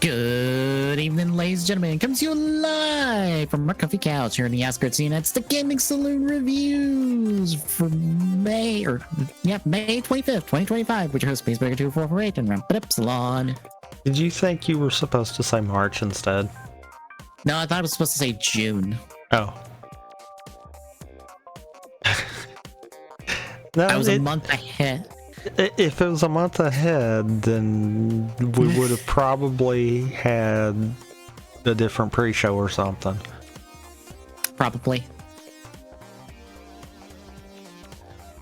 Good evening, ladies and gentlemen. Comes to you live from our comfy couch here in the outskirts scene. It's the Gaming Saloon reviews for May 25th, 2025, with your host, Spaceburger2448 and Ramp It Up Salon. Did you think you were supposed to say March instead? No, I thought I was supposed to say June. Oh. No, I was a month ahead. If it was a month ahead, then we would have probably had a different pre-show or something. Probably.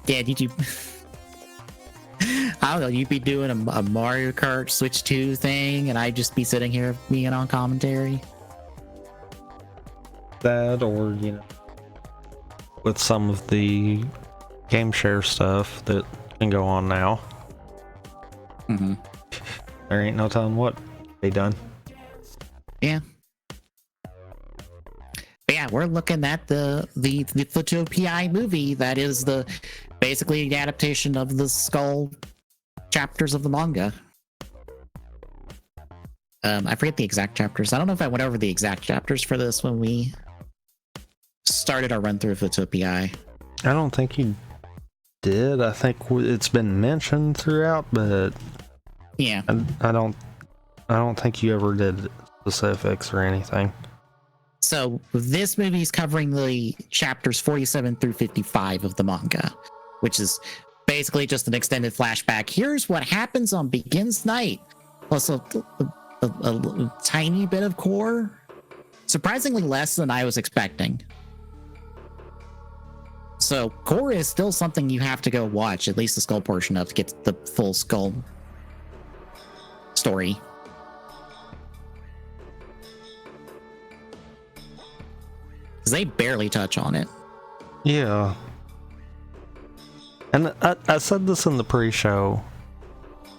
Yeah, did you... I don't know, you'd be doing a Mario Kart Switch 2 thing, and I'd just be sitting here being on commentary. That, or, you know, with some of the game share stuff that can go on now. Mm-hmm. There ain't no telling what they done. Yeah. But yeah, we're looking at the Fuuto PI movie that is basically the adaptation of the Skull chapters of the manga. I forget the exact chapters. I don't know if I went over the exact chapters for this when we started our run through of Fuuto PI. I don't think you did. I think it's been mentioned throughout, but yeah, I don't think you ever did specifics or anything. So this movie is covering the chapters 47 through 55 of the manga, which is basically just an extended flashback. Here's what happens on Begins Night, plus a tiny bit of core, surprisingly less than I was expecting. So core is still something you have to go watch, at least the Skull portion of, to get the full Skull story. Because they barely touch on it. Yeah. And I said this in the pre-show.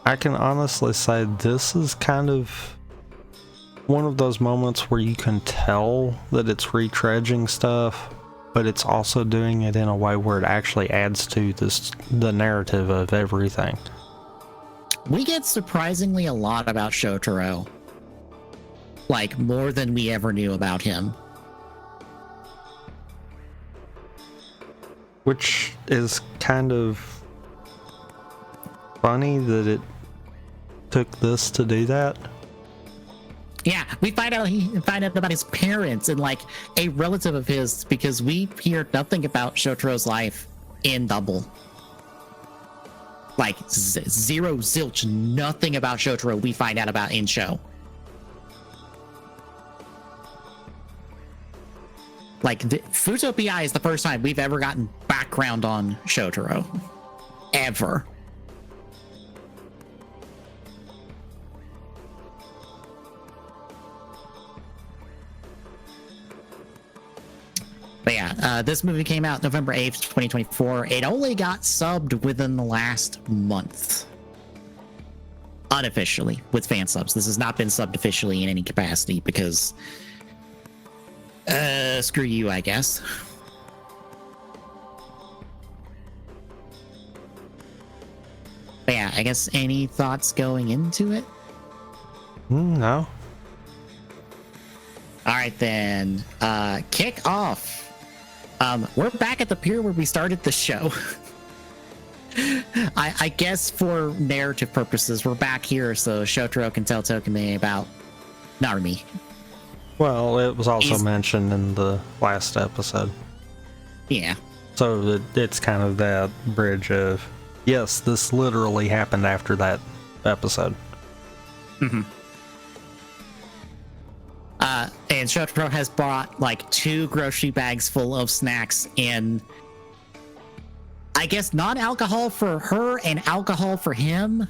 I can honestly say this is kind of one of those moments where you can tell that it's retreading stuff, but it's also doing it in a way where it actually adds to the narrative of everything. We get surprisingly a lot about Shotaro. Like, more than we ever knew about him. Which is kind of funny that it took this to do that. Yeah, we find out about his parents and like a relative of his, because we hear nothing about Shotaro's life in Double. Like zero zilch, nothing about Shotaro we find out about in show. Like Fuuto PI is the first time we've ever gotten background on Shotaro, ever. But yeah, this movie came out November 8th, 2024. It only got subbed within the last month. Unofficially, with fan subs. This has not been subbed officially in any capacity because... screw you, I guess. But yeah, I guess any thoughts going into it? No. Alright then, kick off. We're back at the pier where we started the show. I guess for narrative purposes, we're back here so Shotaro can tell Tokime about Narumi. Well, it was also mentioned in the last episode. Yeah. So it's kind of that bridge of, yes, this literally happened after that episode. Mm-hmm. And Shotaro has brought like 2 grocery bags full of snacks and I guess non-alcohol for her and alcohol for him.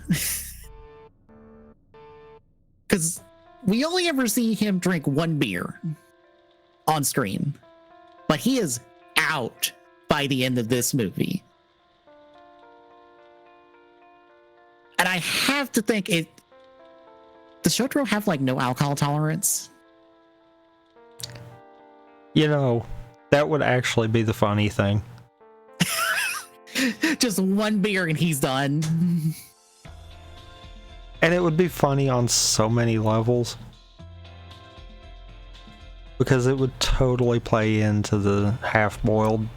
Because we only ever see him drink 1 beer on screen, but he is out by the end of this movie. And I have to think does Shotaro have like no alcohol tolerance? You know, that would actually be the funny thing. Just 1 beer and he's done. And it would be funny on so many levels. Because it would totally play into the half-boiled.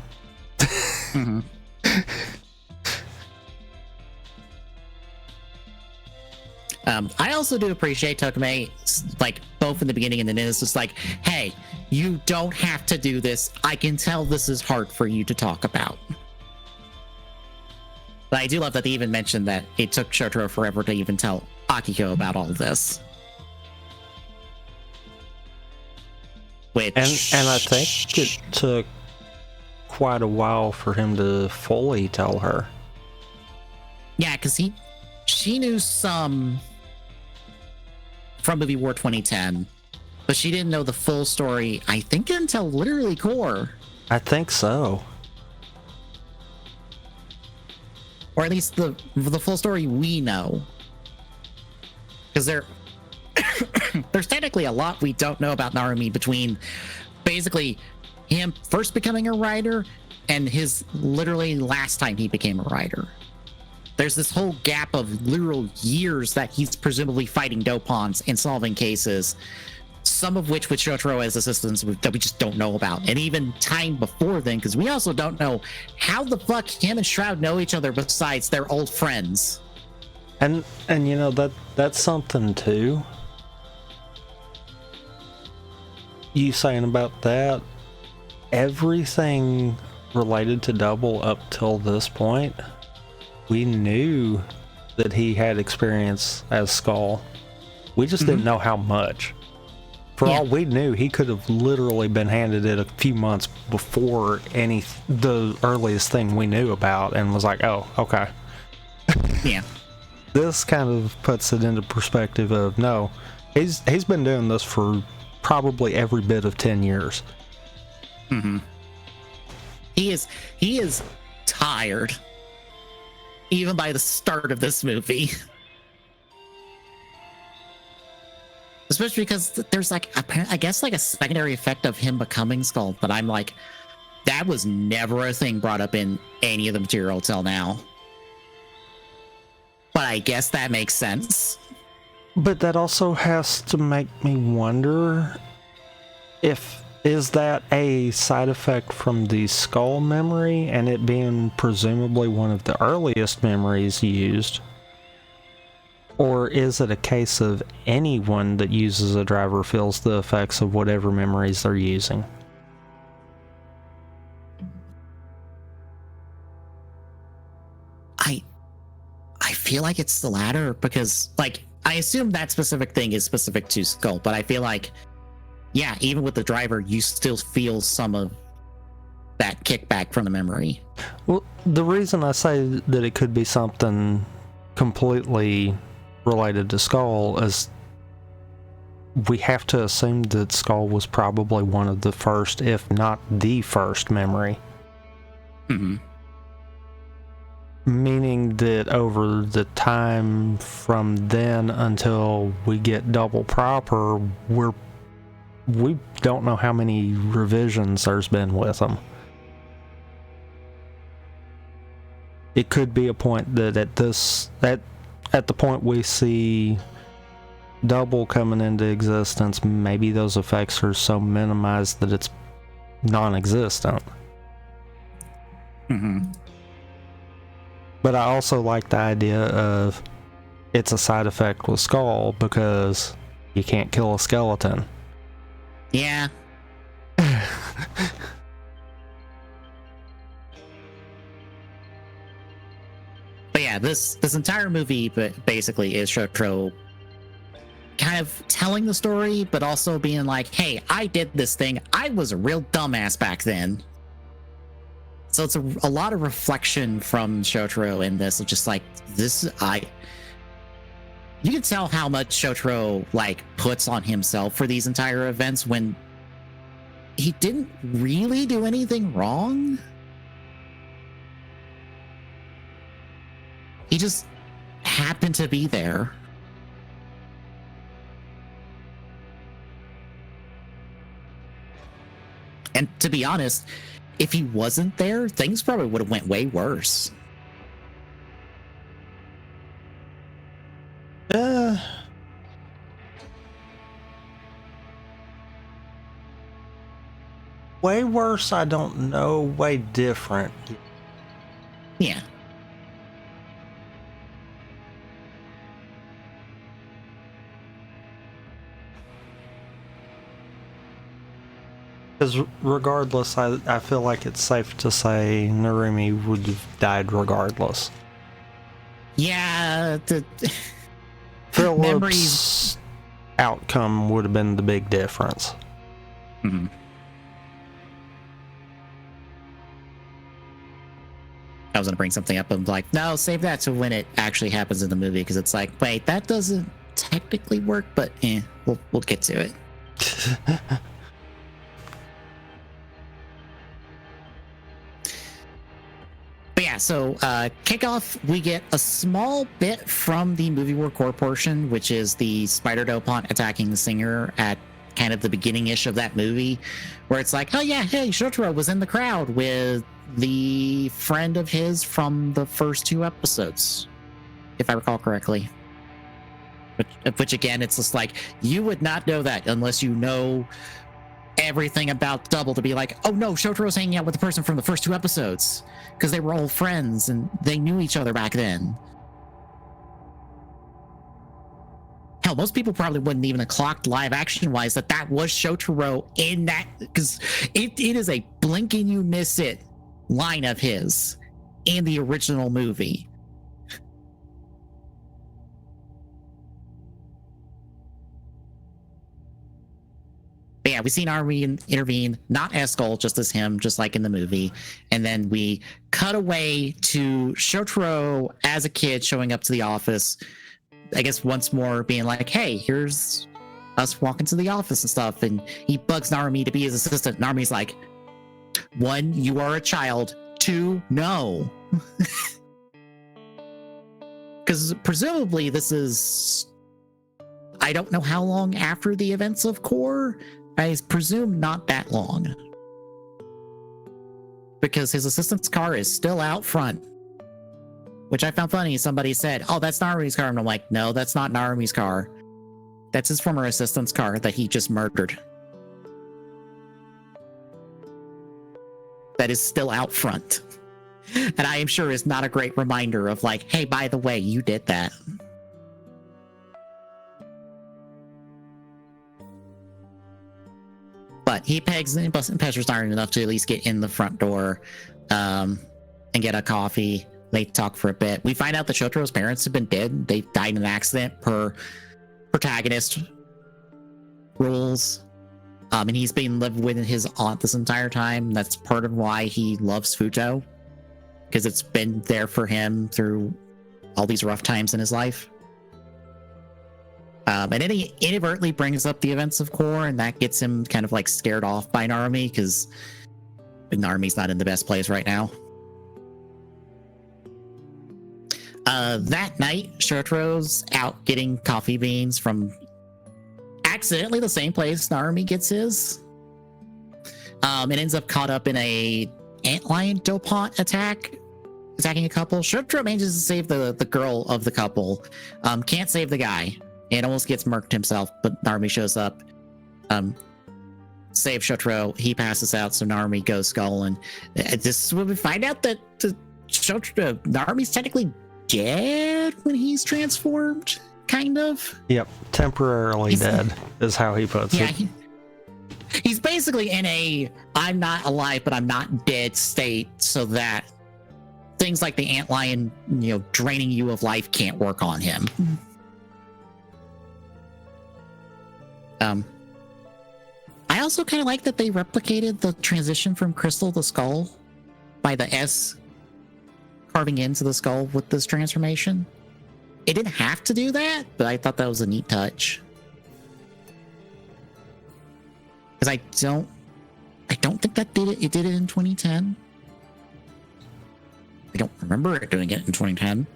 Mm-hmm. I also do appreciate Tokime, like, both in the beginning and then it's just like, hey, you don't have to do this. I can tell this is hard for you to talk about. But I do love that they even mentioned that it took Shotaro forever to even tell Akiko about all of this. Which... And I think it took quite a while for him to fully tell her. Yeah, because she knew some from movie War 2010, but she didn't know the full story, I think, until literally Core. I think so. Or at least the full story we know. Because there's technically a lot we don't know about Narumi between basically him first becoming a writer and his literally last time he became a writer. There's this whole gap of literal years that he's presumably fighting dopons and solving cases, some of which with Shotaro as assistants that we just don't know about. And even time before then, because we also don't know how the fuck him and Shroud know each other besides they're old friends. And you know, that's something too. You saying about that, everything related to Double up till this point, we knew that he had experience as Skull. We just didn't know how much. For all we knew, he could have literally been handed it a few months before the earliest thing we knew about, and was like, oh, okay. Yeah. This kind of puts it into perspective of, no, he's been doing this for probably every bit of 10 years. Mm-hmm. He is tired. Even by the start of this movie. Especially because there's like, I guess like a secondary effect of him becoming Skull, but I'm like, that was never a thing brought up in any of the material till now. But I guess that makes sense. But that also has to make me wonder is that a side effect from the Skull memory and it being presumably one of the earliest memories used? Or is it a case of anyone that uses a driver feels the effects of whatever memories they're using? I feel like it's the latter because, like, I assume that specific thing is specific to Skull, but I feel like, yeah, even with the driver, you still feel some of that kickback from the memory. Well, the reason I say that it could be something completely related to Skull is we have to assume that Skull was probably one of the first, if not the first, memory. Mm-hmm. Meaning that over the time from then until we get Double proper, we don't know how many revisions there's been with them. It could be a point that at the point we see Double coming into existence, maybe those effects are so minimized that it's non-existent. Mm-hmm. But I also like the idea of it's a side effect with Skull because you can't kill a skeleton. Yeah. But yeah, this entire movie basically is Shotaro kind of telling the story, but also being like, hey, I did this thing. I was a real dumbass back then. So it's a lot of reflection from Shotaro in this, of just like, you can tell how much Shotaro like puts on himself for these entire events when he didn't really do anything wrong. He just happened to be there. And to be honest, if he wasn't there, things probably would have went way worse. Way worse, I don't know. Way different. Yeah. Because regardless, I feel like it's safe to say Narumi would have died regardless. Yeah, the Philip's memories outcome would have been the big difference. Mm-hmm. I was gonna bring something up. I'm like, no, save that to when it actually happens in the movie, because it's like, wait, that doesn't technically work, but we'll get to it. But yeah, so kickoff, we get a small bit from the movie war core portion, which is the spider dopant attacking the singer at kind of the beginning-ish of that movie, where it's like, oh yeah, hey, Shotaro was in the crowd with the friend of his from the first 2 episodes, if I recall correctly. Which again, it's just like, you would not know that unless you know everything about Double to be like, oh no, Shotaro's hanging out with the person from the first 2 episodes because they were old friends and they knew each other back then. Hell, most people probably wouldn't even have clocked live action wise that was Shotaro in that, because it is a blink and you miss it line of his in the original movie. But yeah, we see Narumi intervene, not Eskel, just as him, just like in the movie. And then we cut away to Shotaro as a kid showing up to the office, I guess once more being like, hey, here's us walking to the office and stuff. And he bugs Narumi to be his assistant. Narumi's like, 1, you are a child. 2, no. Because presumably this is, I don't know how long after the events of Core. I presume not that long. Because his assistant's car is still out front. Which I found funny. Somebody said, oh, that's Narumi's car. And I'm like, no, that's not Narumi's car. That's his former assistant's car that he just murdered. That is still out front. And I am sure is not a great reminder of like, hey, by the way, you did that. But he pegs and pesters Naruto enough to at least get in the front door and get a coffee. They talk for a bit. We find out that Shotaro's parents have been dead. They died in an accident per protagonist rules. And he's been living with his aunt this entire time. That's part of why he loves Fuuto, because it's been there for him through all these rough times in his life. And then he inadvertently brings up the events of Core, and that gets him kind of like scared off by Narumi, because Narumi's not in the best place right now. That night, Shotaro's out getting coffee beans from accidentally the same place Narumi gets his. It ends up caught up in a antlion dopant attack, attacking a couple. Shotaro manages to save the girl of the couple. Can't save the guy. And almost gets murked himself, but Narumi shows up. Save Shotaro. He passes out, so Narumi goes skull. And this is when we find out that Narumi's technically dead when he's transformed, kind of. Yep, temporarily dead is how he puts it. He's basically in a I'm not alive, but I'm not dead state, so that things like the antlion, draining you of life can't work on him. I also kind of like that they replicated the transition from crystal to skull by the S carving into the skull with this transformation. It didn't have to do that, but I thought that was a neat touch. Because I don't think that did it. It did it in 2010. I don't remember it doing it in 2010.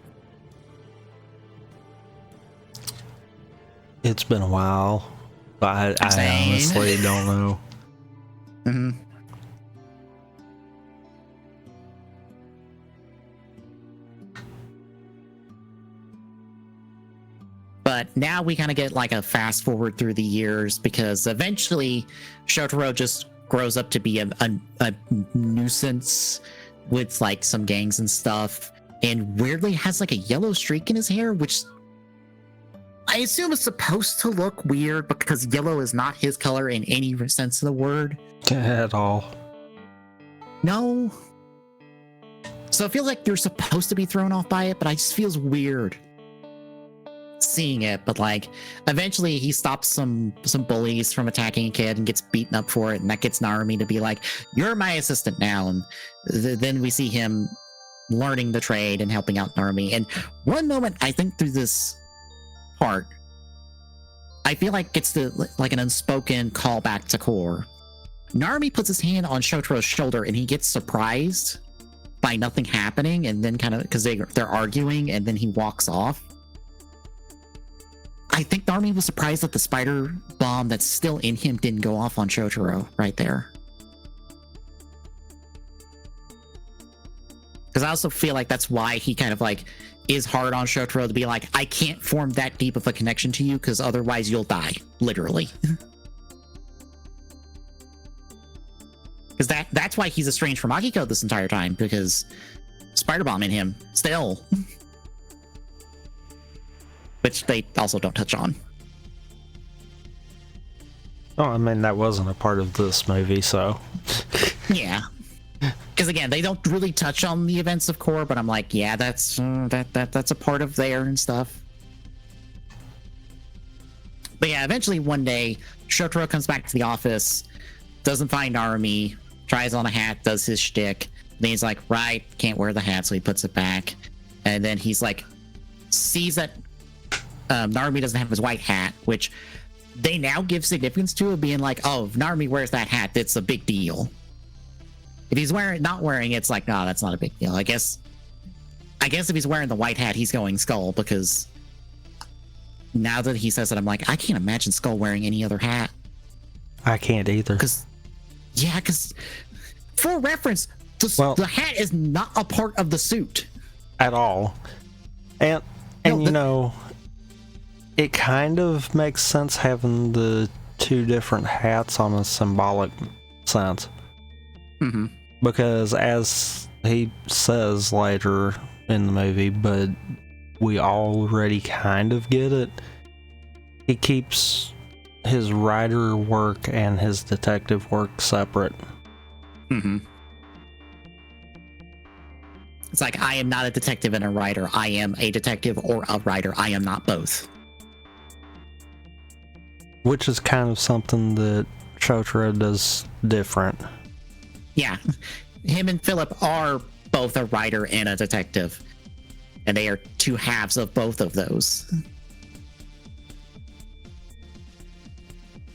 It's been a while. I honestly don't know. Mm-hmm. But now we kind of get like a fast forward through the years, because eventually Shotaro just grows up to be a nuisance with like some gangs and stuff, and weirdly has like a yellow streak in his hair, which I assume is supposed to look weird because yellow is not his color in any sense of the word. At all. No. So it feels like you're supposed to be thrown off by it, but it just feels weird seeing it. But like eventually he stops some bullies from attacking a kid and gets beaten up for it, and that gets Narumi to be like, you're my assistant now. And then we see him learning the trade and helping out Narumi. And one moment I think through this part, I feel like it's like an unspoken callback to Core. Narumi puts his hand on Shotaro's shoulder and he gets surprised by nothing happening, and then kind of because they're arguing, and then he walks off. I think Narumi was surprised that the spider bomb that's still in him didn't go off on Shotaro right there. Because I also feel like that's why he kind of like is hard on Shotaro, to be like, I can't form that deep of a connection to you because otherwise you'll die, literally. Because that's why he's estranged from Akiko this entire time, because spider bomb in him still. Which they also don't touch on. Oh, I mean, that wasn't a part of this movie, so. Yeah. Because again, they don't really touch on the events of Core, but I'm like, yeah, that's a part of there and stuff. But yeah, eventually one day, Shotaro comes back to the office, doesn't find Narumi, tries on a hat, does his shtick. Then he's like, right, can't wear the hat, so he puts it back. And then he's like, sees that Narumi doesn't have his white hat, which they now give significance to, being like, oh, if Narumi wears that hat, it's a big deal. If he's not wearing it, it's like, no, that's not a big deal. I guess if he's wearing the white hat, he's going Skull, because now that he says it, I'm like, I can't imagine Skull wearing any other hat. I can't either. Because for reference, the hat is not a part of the suit. At all. And it kind of makes sense having the two different hats on a symbolic sense. Mm-hmm. Because as he says later in the movie, but we already kind of get it, he keeps his writer work and his detective work separate. Mm-hmm. It's like, I am not a detective and a writer. I am a detective or a writer. I am not both. Which is kind of something that Shotaro does different. Yeah. Him and Philip are both a writer and a detective. And they are two halves of both of those.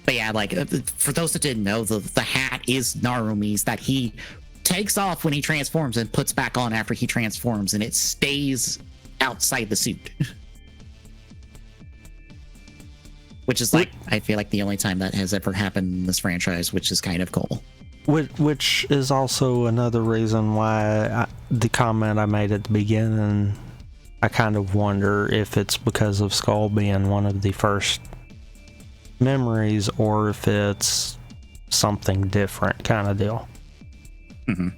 But yeah, like, for those that didn't know, the hat is Narumi's that he takes off when he transforms and puts back on after he transforms, and it stays outside the suit. Which is like, I feel like the only time that has ever happened in this franchise, which is kind of cool. Which is also another reason why the comment I made at the beginning, I kind of wonder if it's because of Skull being one of the first memories, or if it's something different kind of deal. Mm-hmm.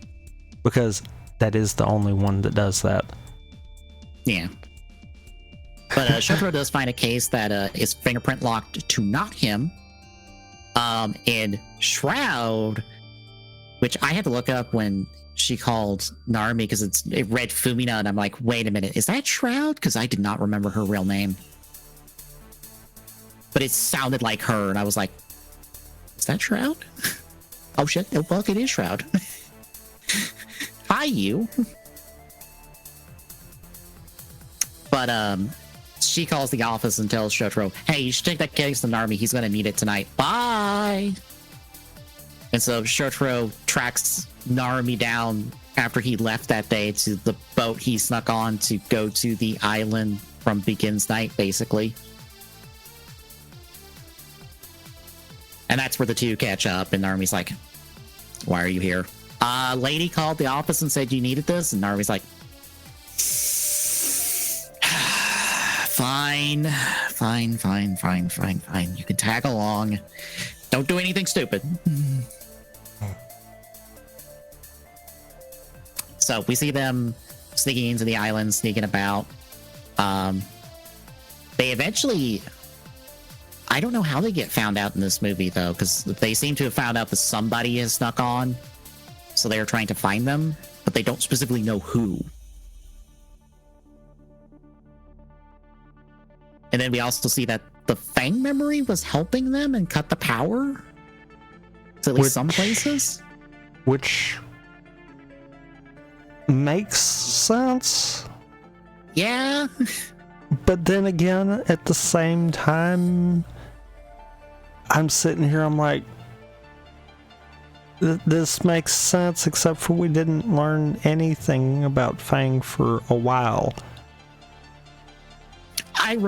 Because that is the only one that does that. Yeah. But Shotaro does find a case that is fingerprint locked to not him. And Shroud, which I had to look up when she called Narumi, because it read Fumina, and I'm like, wait a minute, is that Shroud? Because I did not remember her real name. But it sounded like her, and I was like, is that Shroud? Oh shit, oh fuck, it is Shroud. Hi, you. But she calls the office and tells Shotaro, hey, you should take that case to Narumi, he's gonna need it tonight. Bye! And so Shotaro tracks Narumi down after he left that day to the boat he snuck on to go to the island from Begins Night, basically. And that's where the two catch up, and Narumi's like, why are you here? Lady called the office and said you needed this, and Narumi's like, fine. You can tag along. Don't do anything stupid. So we see them sneaking into the island, sneaking about. They eventually, I don't know how they get found out in this movie though, because they seem to have found out that somebody has snuck on, so they are trying to find them, but they don't specifically know who. And then we also see that the Fang memory was helping them and cut the power to at least some places. Which makes sense. Yeah. But then again, at the same time, I'm sitting here, I'm like, this makes sense, except for we didn't learn anything about Fang for a while. I don't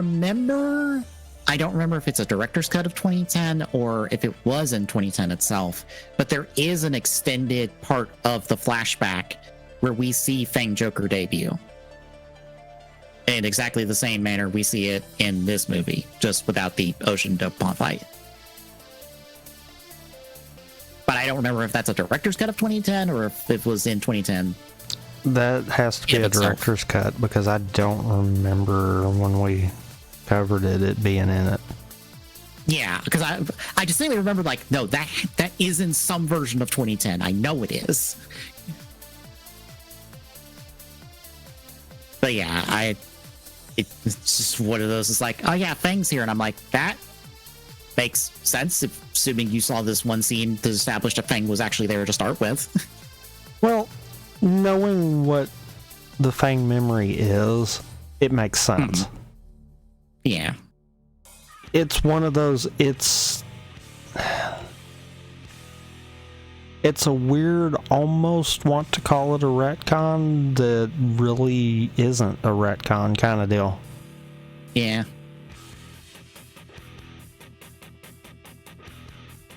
remember if it's a director's cut of 2010 or if it was in 2010 itself, but there is an extended part of the flashback where we see Fang Joker debut. In exactly the same manner we see it in this movie, just without the ocean dope pond fight. But I don't remember if that's a director's cut of 2010 or if it was in 2010. That has to be a director's cut, because I don't remember when we covered it being in it. Yeah, because I distinctly remember, like, no, that is in some version of 2010. I know it is. But yeah, it's just one of those. It's like, oh yeah, Fang's here, and I'm like, that makes sense, assuming you saw this one scene to establish that Fang was actually there to start with. Well, knowing what the Fang memory is, it makes sense. Yeah. It's one of those, it's a weird, almost want to call it a retcon that really isn't a retcon kind of deal. Yeah.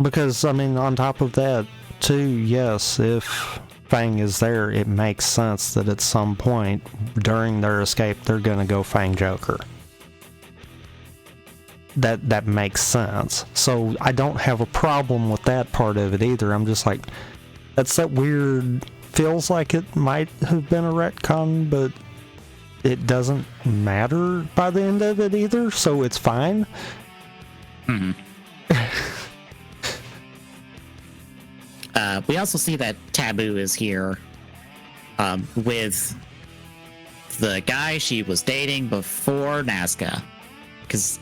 Because, I mean, on top of that, too, yes, if Fang is there, it makes sense that at some point during their escape, they're going to go Fang Joker. That makes sense. So I don't have a problem with that part of it either. I'm just like, that's that weird, feels like it might have been a retcon, but it doesn't matter by the end of it either, so it's fine. We also see that Taboo is here with the guy she was dating before Nazca. Because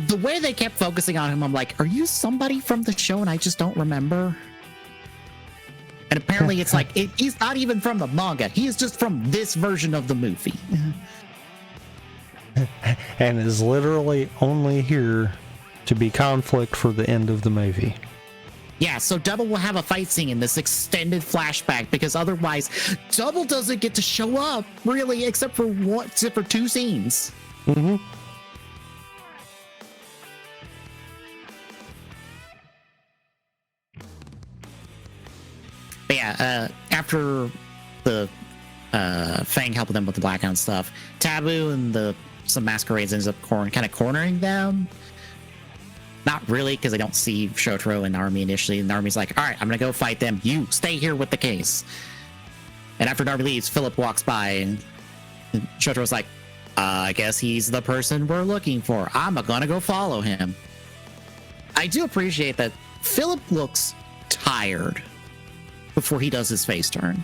the way they kept focusing on him, I'm like, are you somebody from the show and I just don't remember? And apparently it's like, he's not even from the manga. He is just from this version of the movie. And is literally only here to be conflict for the end of the movie. Yeah, so Double will have a fight scene in this extended flashback, because otherwise Double doesn't get to show up, really, except for 2 scenes. Mm-hmm. But yeah, after the Fang helping them with the Blackout stuff, Taboo and some masquerades ends up kind of cornering them. Not really, because they don't see Shotaro and Narumi initially. And Narumi's like, all right, I'm going to go fight them. You stay here with the case. And after Narumi leaves, Philip walks by, and Shotaro's like, I guess he's the person we're looking for. I'm going to go follow him. I do appreciate that Philip looks tired before he does his face turn.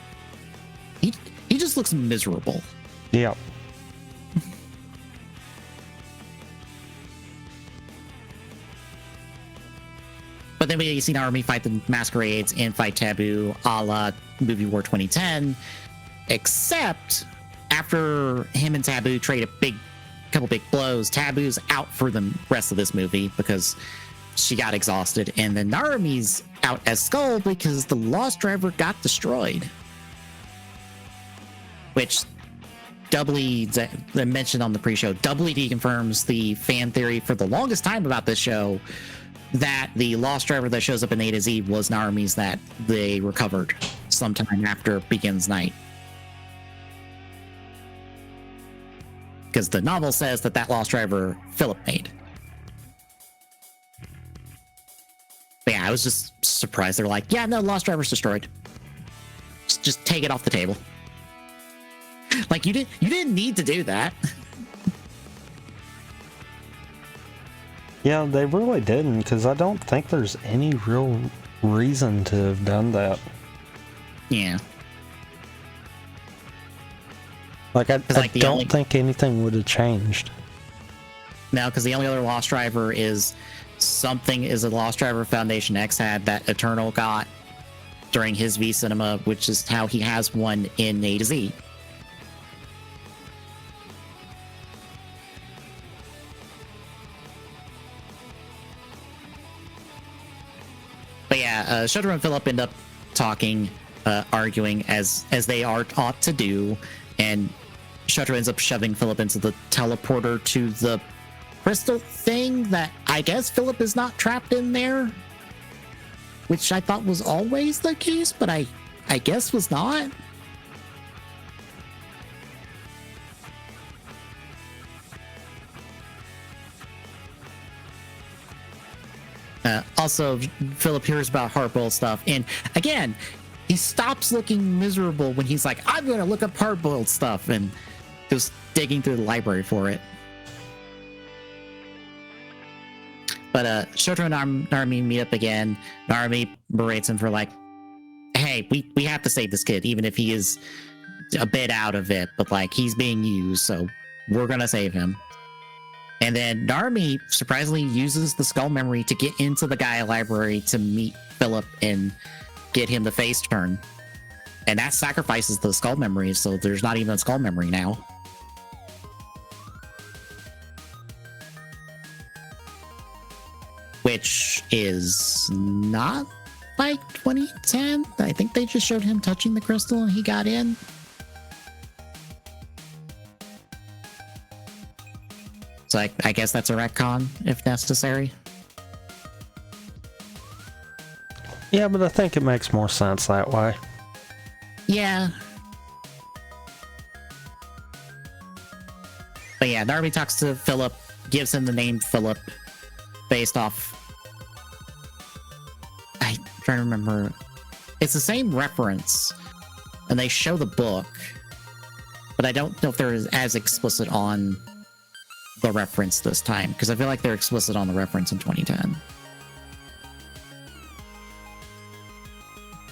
He just looks miserable. Yep. But then we see Narumi fight the masquerades and fight Taboo a la Movie War 2010, except after him and Taboo trade a couple big blows, Taboo's out for the rest of this movie because she got exhausted, and then Narumi's out as Skull because the Lost Driver got destroyed. Which doubly, I mentioned on the pre-show, doubly deconfirms the fan theory for the longest time about this show, that the Lost Driver that shows up in A to Z was Narumi's that they recovered sometime after Begins Night. Because the novel says that Lost Driver Philip made. But yeah, I was just surprised. They're like, yeah, no, Lost Driver's destroyed. just take it off the table. Like you didn't need to do that. Yeah, they really didn't, because I don't think there's any real reason to have done that. Yeah. Like, I don't think anything would have changed. No, because the only other Lost Driver is a Lost Driver Foundation X had that Eternal got during his V Cinema, which is how he has one in A to Z. But yeah, Shotaro and Philip end up talking, arguing as they are ought to do, and Shotaro ends up shoving Philip into the teleporter to the crystal thing that I guess Philip is not trapped in there, which I thought was always the case, but I guess was not. Also, Philip hears about Hardboiled stuff, and again, he stops looking miserable when he's like, I'm going to look up Hardboiled stuff, and goes digging through the library for it. But Shotaro and Narumi meet up again. Narumi berates him for like, hey, we have to save this kid, even if he is a bit out of it, but like he's being used, so we're going to save him. And then Narumi surprisingly uses the skull memory to get into the Gaia library to meet Philip and get him the face turn. And that sacrifices the skull memory, so there's not even a skull memory now. Which is not like 2010. I think they just showed him touching the crystal and he got in. So I guess that's a retcon if necessary. Yeah, but I think it makes more sense that way. Yeah. But yeah, Narumi talks to Philip, gives him the name Philip based off... I'm trying to remember. It's the same reference, and they show the book, but I don't know if they're as explicit on the reference this time, because I feel like they're explicit on the reference in 2010.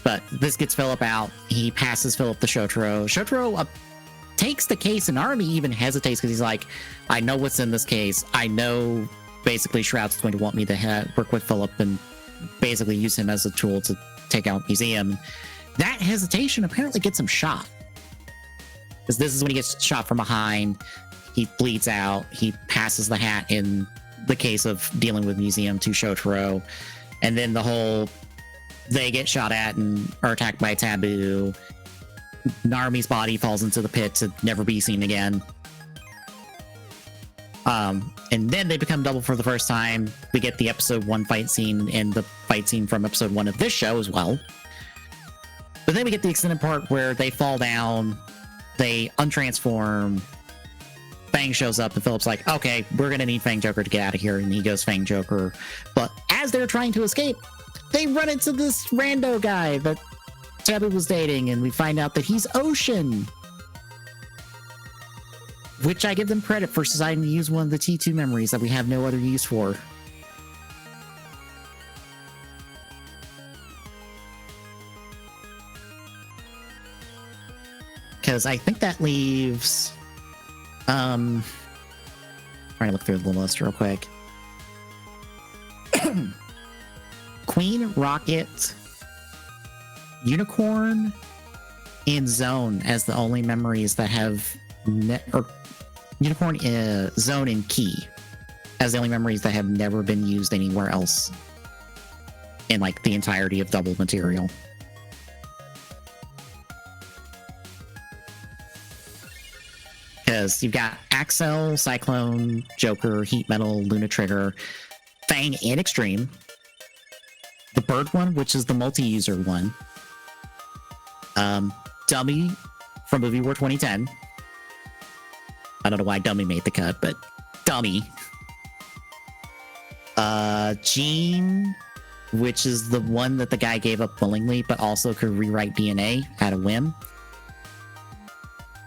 But this gets Philip out. He passes Philip to Shotaro. Shotaro takes the case, and Narumi even hesitates because he's like, I know what's in this case. I know basically Shroud's going to want me to work with Philip and basically use him as a tool to take out Museum. That hesitation apparently gets him shot, because this is when he gets shot from behind. He bleeds out. He passes the hat in the case of dealing with Museum to Shotaro. And then they get shot at and are attacked by Taboo. Narumi's body falls into the pit to never be seen again. And then they become double for the first time. We get the episode 1 fight scene and the fight scene from episode 1 of this show as well. But then we get the extended part where they fall down, they untransform, Fang shows up, and Philip's like, okay, we're gonna need Fang Joker to get out of here, and he goes Fang Joker. But as they're trying to escape, they run into this rando guy that Taboo was dating, and we find out that he's Ocean. Which I give them credit for deciding to use one of the T2 memories that we have no other use for. Because I think that leaves... trying to look through the list real quick. Queen, Rocket, Unicorn, and Zone as the only memories that have... Unicorn, Zone, and Key as the only memories that have never been used anywhere else in like the entirety of Double material. Because you've got Axel, Cyclone, Joker, Heat Metal, Luna Trigger, Fang, and Extreme. The Bird one, which is the multi-user one. Dummy from Movie War 2010. I don't know why Dummy made the cut, but Dummy. Gene, which is the one that the guy gave up willingly, but also could rewrite DNA at a whim.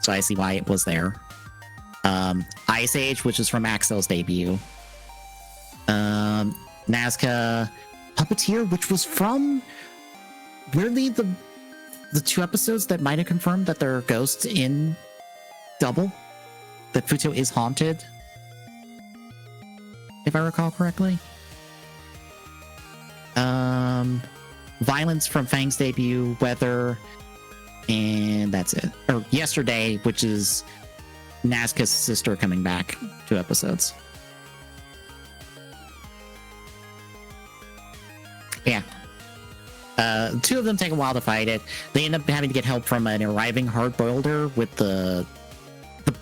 So I see why it was there. Ice Age, which is from Axel's debut. Nazca Puppeteer, which was from weirdly the 2 episodes that might have confirmed that there are ghosts in Double. That Fuuto is haunted, if I recall correctly. Violence from Fang's debut, Weather, and that's it. Or Yesterday, which is Nazca's sister coming back, 2 episodes. Yeah. 2 of them take a while to fight it. They end up having to get help from an arriving hard-boilder with the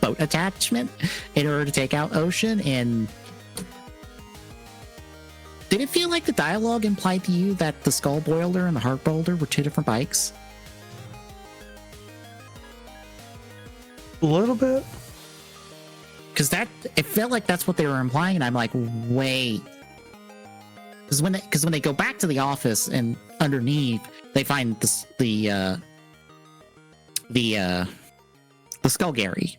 boat attachment in order to take out Ocean. And did it feel like the dialogue implied to you that the skull boiler and the heart boiler were 2 different bikes? A little bit. Because it felt like that's what they were implying, and I'm like, wait. Because when they go back to the office and underneath, they find the Skull Gary,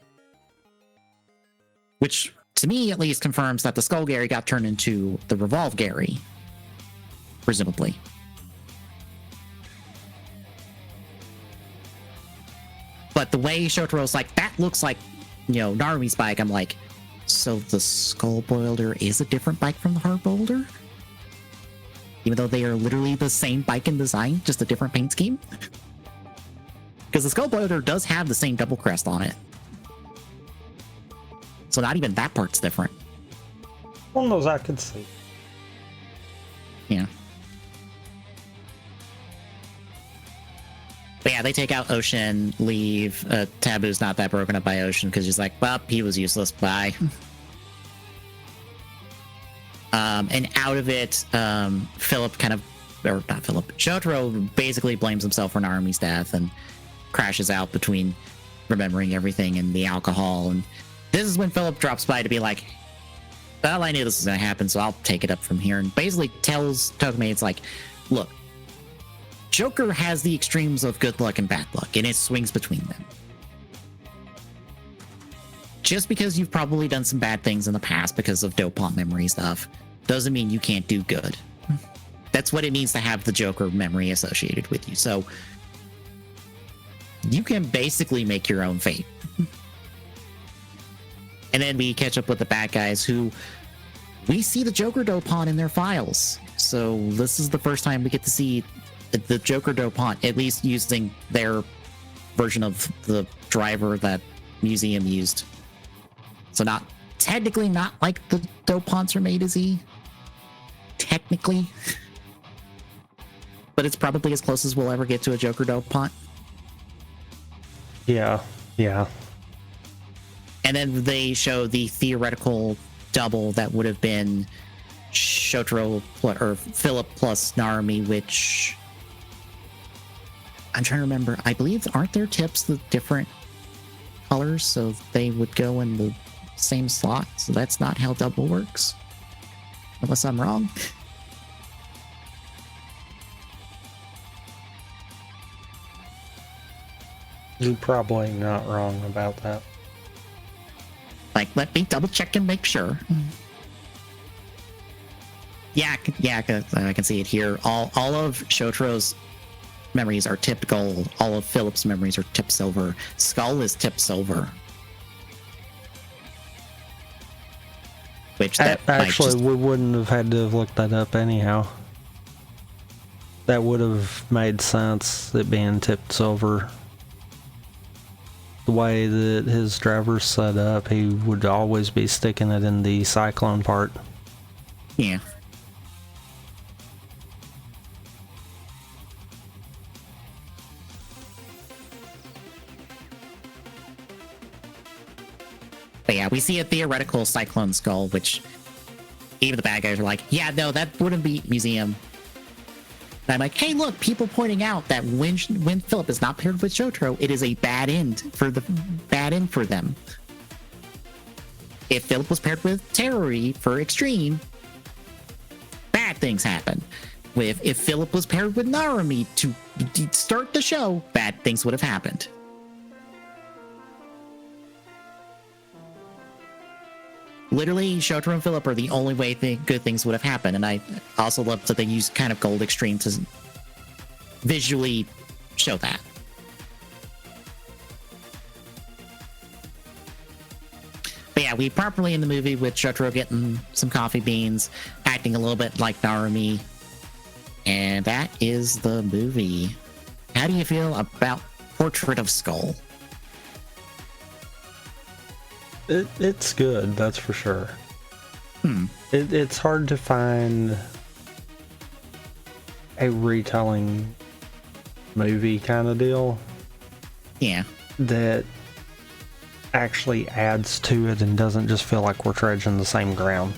which to me at least confirms that the Skull Gary got turned into the Revolve Gary, presumably. But the way Shotaro's like, that looks like, Narumi's bike, I'm like, so the Skull Boulder is a different bike from the Heart Boulder? Even though they are literally the same bike in design, just a different paint scheme? Because the Skull Boulder does have the same double crest on it. So not even that part's different. One of those I could see. Yeah. But yeah, they take out Ocean, leave. Taboo's not that broken up by Ocean because she's like, well, he was useless. Bye. And out of it, Shotaro basically blames himself for Narumi's death and crashes out between remembering everything and the alcohol. And this is when Philip drops by to be like, well, I knew this was going to happen, so I'll take it up from here. And basically tells Tokimei, it's like, look, Joker has the extremes of good luck and bad luck, and it swings between them. Just because you've probably done some bad things in the past because of dopant memory stuff doesn't mean you can't do good. That's what it means to have the Joker memory associated with you. So you can basically make your own fate. And then we catch up with the bad guys who we see the Joker dopant in their files. So this is the first time we get to see the Joker dopant, at least using their version of the driver that Museum used. So technically not like the dopants are made as E. Technically. But it's probably as close as we'll ever get to a Joker dopant. Yeah. And then they show the theoretical double that would have been Shotaro or Philip plus Narumi, which I'm trying to remember. I believe, aren't their tips the different colors? So they would go in the same slot. So that's not how double works. Unless I'm wrong. You're probably not wrong about that. Like, let me double check and make sure. Yeah, I can see it here. All of Shotaro's memories are tipped gold. All of Philip's memories are tipped silver. Skull is tipped silver. Which that actually, we wouldn't have had to have looked that up anyhow. That would have made sense, it being tipped silver. The way that his driver's set up, he would always be sticking it in the cyclone part. Yeah. But yeah, we see a theoretical cyclone skull, which even the bad guys are like, yeah, no, that wouldn't be Museum. And I'm like, hey, look, people pointing out that when Philip is not paired with Shotaro, it is a bad end for them. If Philip was paired with Terrori for Extreme, bad things happen. if Philip was paired with Narumi to start the show, bad things would have happened. Literally, Shotaro and Philip are the only way good things would have happened. And I also love that they use kind of Gold Extreme to visually show that. But yeah, we properly in the movie with Shotaro getting some coffee beans, acting a little bit like Narumi. And that is the movie. How do you feel about Portrait of Skull? It's good, that's for sure. It's hard to find a retelling movie kind of deal. Yeah. That actually adds to it and doesn't just feel like we're trudging the same ground.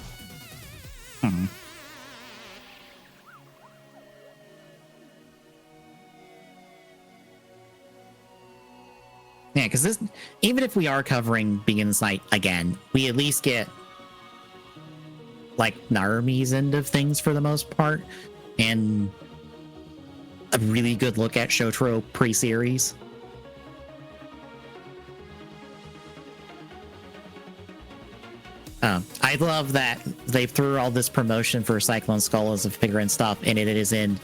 Yeah, because this, even if we are covering Begins Night again, we at least get like Narumi's end of things for the most part, and a really good look at Shotaro pre-series. I love that they threw all this promotion for Cyclone Skull as a figure and stuff, and it is in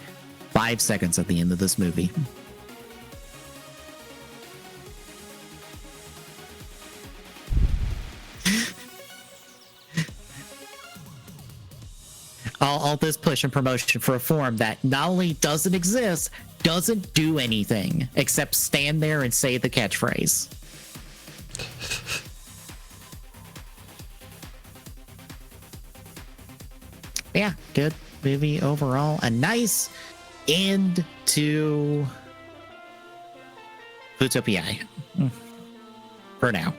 5 seconds at the end of this movie. All this push and promotion for a form that not only doesn't exist, doesn't do anything except stand there and say the catchphrase. Yeah, good movie overall. A nice end to Fuuto PI. For now.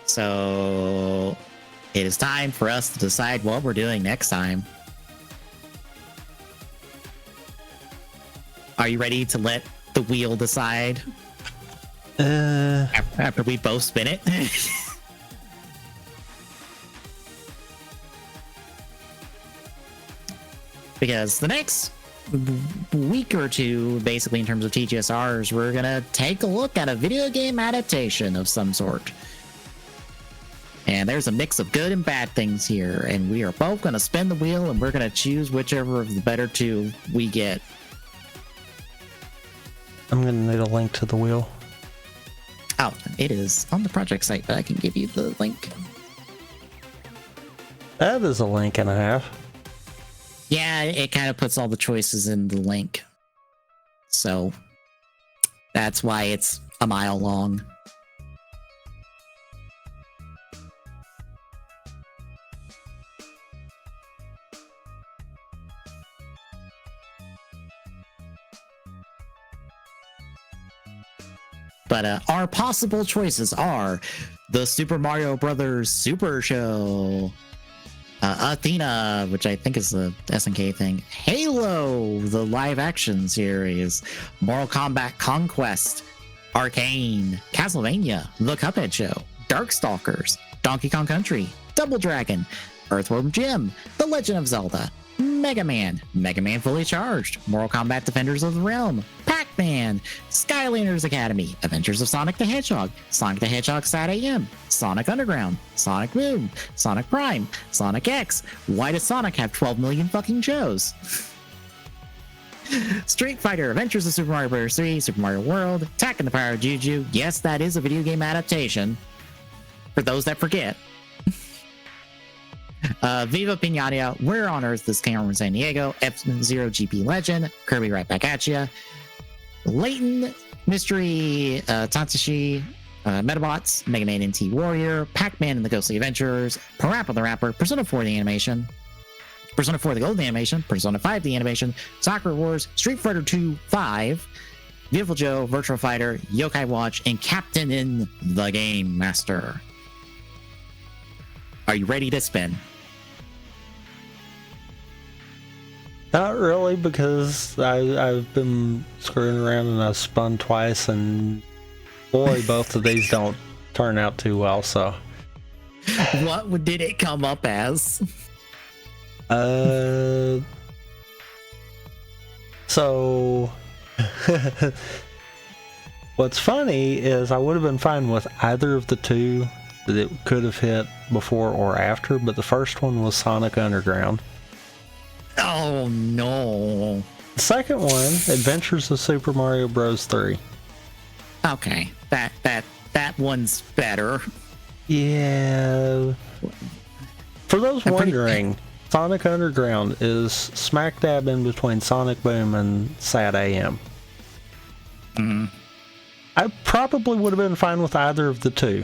So it is time for us to decide what we're doing next time. Are you ready to let the wheel decide? After we both spin it? Because the next week or two, basically in terms of TGSRs, we're gonna take a look at a video game adaptation of some sort. And there's a mix of good and bad things here, and we are both gonna spin the wheel and we're gonna choose whichever of the better two we get. I'm gonna need a link to the wheel. Oh, it is on the project site, but I can give you the link. That is a link and a half. Yeah, it kind of puts all the choices in the link. So that's why it's a mile long. But our possible choices are the Super Mario Brothers Super Show, Athena, which I think is the SNK thing, Halo, the live action series, Mortal Kombat Conquest, Arcane, Castlevania, The Cuphead Show, Darkstalkers, Donkey Kong Country, Double Dragon, Earthworm Jim, The Legend of Zelda, Mega Man, Mega Man Fully Charged, Mortal Kombat Defenders of the Realm, Pac-Man, Skylanders Academy, Adventures of Sonic the Hedgehog, Sonic the Hedgehog Sat AM, Sonic Underground, Sonic Boom, Sonic Prime, Sonic X. Why does Sonic have 12 million fucking shows? Street Fighter, Adventures of Super Mario Bros. 3, Super Mario World, Attack and the Power of Juju. Yes, that is a video game adaptation. For those that forget. Viva Pinata, Where on Earth is Cameron San Diego, F-Zero GP Legend, Kirby Right Back at Ya, Layton, Mystery, Tatsushi, Metabots, Mega Man NT Warrior, Pac-Man and the Ghostly Adventures, Parappa the Rapper, Persona 4 the Animation, Persona 4 the Golden Animation, Persona 5 the Animation, Soccer Wars, Street Fighter 2 5, Beautiful Joe, Virtual Fighter, Yokai Watch, and Captain in the Game Master. Are you ready to spin? Not really, because I've been screwing around and I've spun twice, and boy, both of these don't turn out too well, so. What did it come up as? So what's funny is I would have been fine with either of the two that it could have hit before or after, but the first one was Sonic Underground. Oh no. The second one, Adventures of Super Mario Bros. 3. Okay, that one's better. Yeah. For those wondering, Sonic Underground is smack dab in between Sonic Boom and Sad AM. Mm-hmm. I probably would have been fine with either of the two,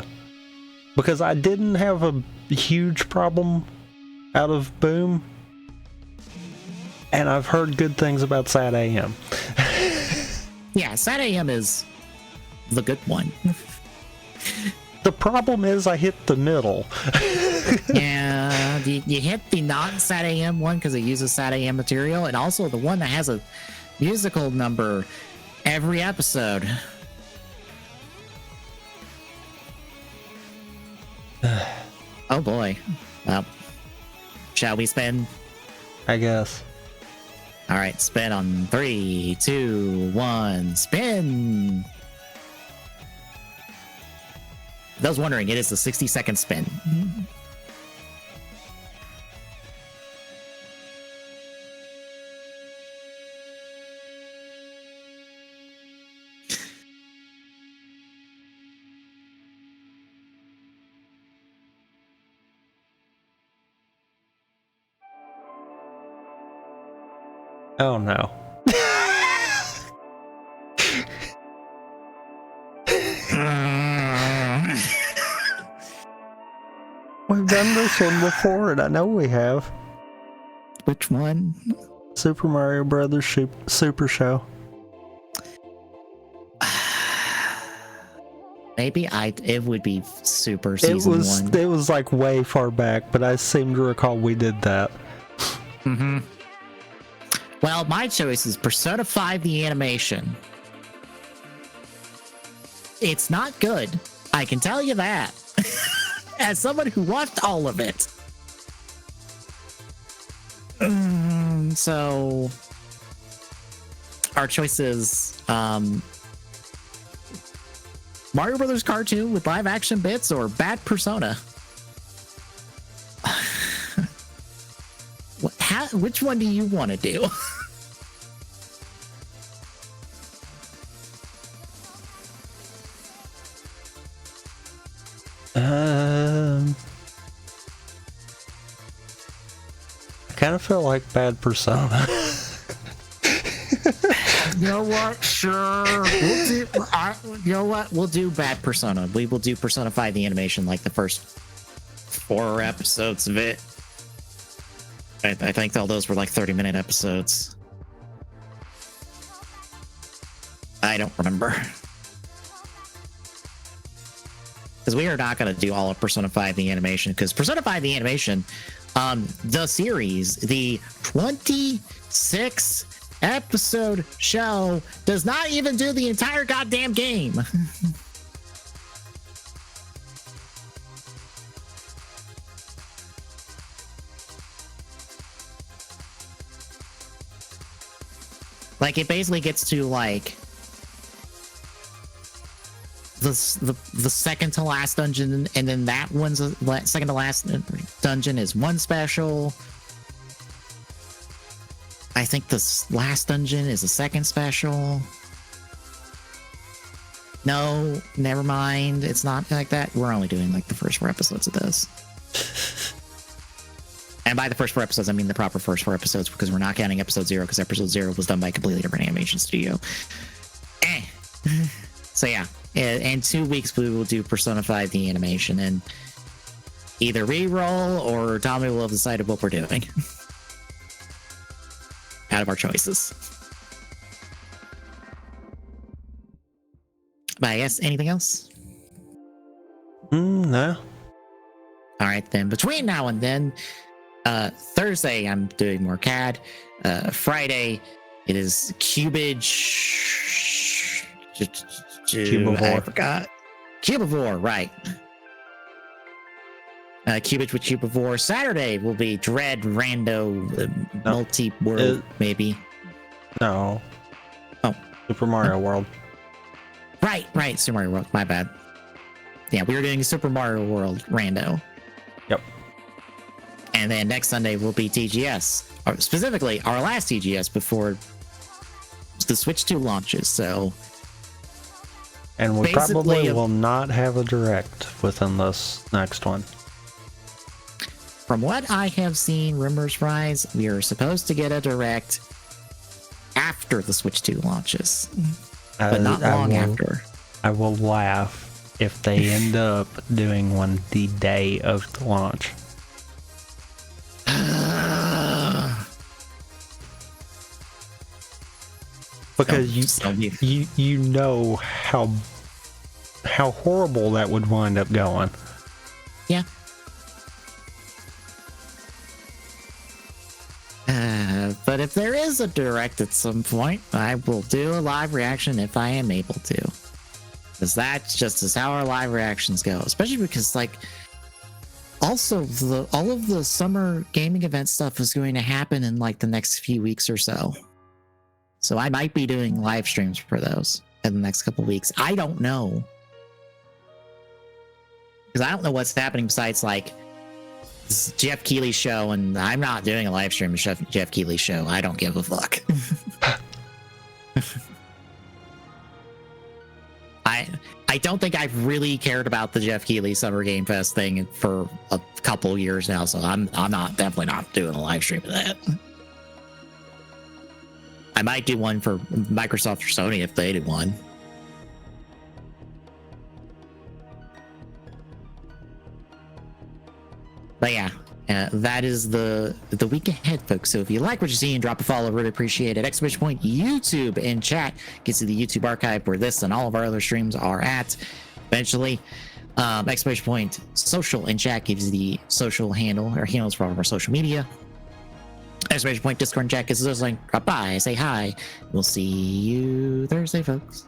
because I didn't have a huge problem out of Boom, and I've heard good things about Sad AM. Yeah, Sad AM is the good one. The problem is I hit the middle. Yeah, you hit the non-Sad AM one because it uses Sad AM material, and also the one that has a musical number every episode. Oh boy. Well, shall we spin? I guess. All right, spin on 3, 2, 1, spin. For those wondering, it is the 60-second spin. Oh no. We've done this one before, and I know we have. Which one? Super Mario Brothers Super Show. Maybe it would be Super Season 1. It was like way far back, but I seem to recall we did that. Mm-hmm. Well, my choice is Persona 5 the animation. It's not good. I can tell you that. As someone who watched all of it. So our choice is Mario Brothers cartoon with live action bits or Bad Persona. Which one do you want to do? I kind of feel like Bad Persona. You know what? Sure. You know what? We'll do Bad Persona. We will do Persona 5 the animation, like the first 4 episodes of it. I think all those were like 30-minute episodes. I don't remember. Because we are not going to do all of Persona 5 the animation, because Persona 5 the animation, the series, the 26 episode show, does not even do the entire goddamn game. Like, it basically gets to like the second to last dungeon, and then that one's second to last dungeon is one special. I think the last dungeon is a second special. No, never mind. It's not like that. We're only doing like the first 4 episodes of this. And by the first 4 episodes, I mean the proper first 4 episodes, because we're not counting episode 0, because episode 0 was done by a completely different animation studio. So yeah, in 2 weeks we will do Persona 5 the animation, and either re-roll or Tommy will have decided what we're doing. Out of our choices. But I guess anything else? No. All right, then. Between now and then, Thursday I'm doing more CAD. Friday it is Cubage. Cubivore. I forgot. Cubivore, right? Cubit with you before. Saturday will be Dread Rando No, Multi-World, maybe. No. Oh. Super Mario World. Right. Super Mario World. My bad. Yeah, we were doing Super Mario World Rando. Yep. And then next Sunday will be TGS. Or specifically, our last TGS before the Switch 2 launches. So. And we probably will not have a direct within this next one. From what I have seen, rumors rise, we are supposed to get a direct after the Switch 2 launches, but not long after. I will laugh if they end up doing one the day of the launch. Because you know how horrible that would wind up going. Yeah. But if there is a direct at some point, I will do a live reaction if I am able to. Because that's just as how our live reactions go. Especially because, like, also all of the summer gaming event stuff is going to happen in like the next few weeks or so. So I might be doing live streams for those in the next couple weeks. I don't know. Because I don't know what's happening besides like Jeff Keighley's show, and I'm not doing a live stream of Jeff Keighley's show. I don't give a fuck. I don't think I've really cared about the Jeff Keighley Summer Game Fest thing for a couple years now, so I'm definitely not doing a live stream of that. I might do one for Microsoft or Sony if they did one. But yeah, that is the week ahead, folks. So if you like what you see and drop a follow, really appreciate it. Exclamation point YouTube in chat gets you the YouTube archive where this and all of our other streams are at. Eventually, exclamation point social in chat gives you the social handle or handles for all of our social media. Exclamation point Discord in chat gives us a link. Drop by, say hi. We'll see you Thursday, folks.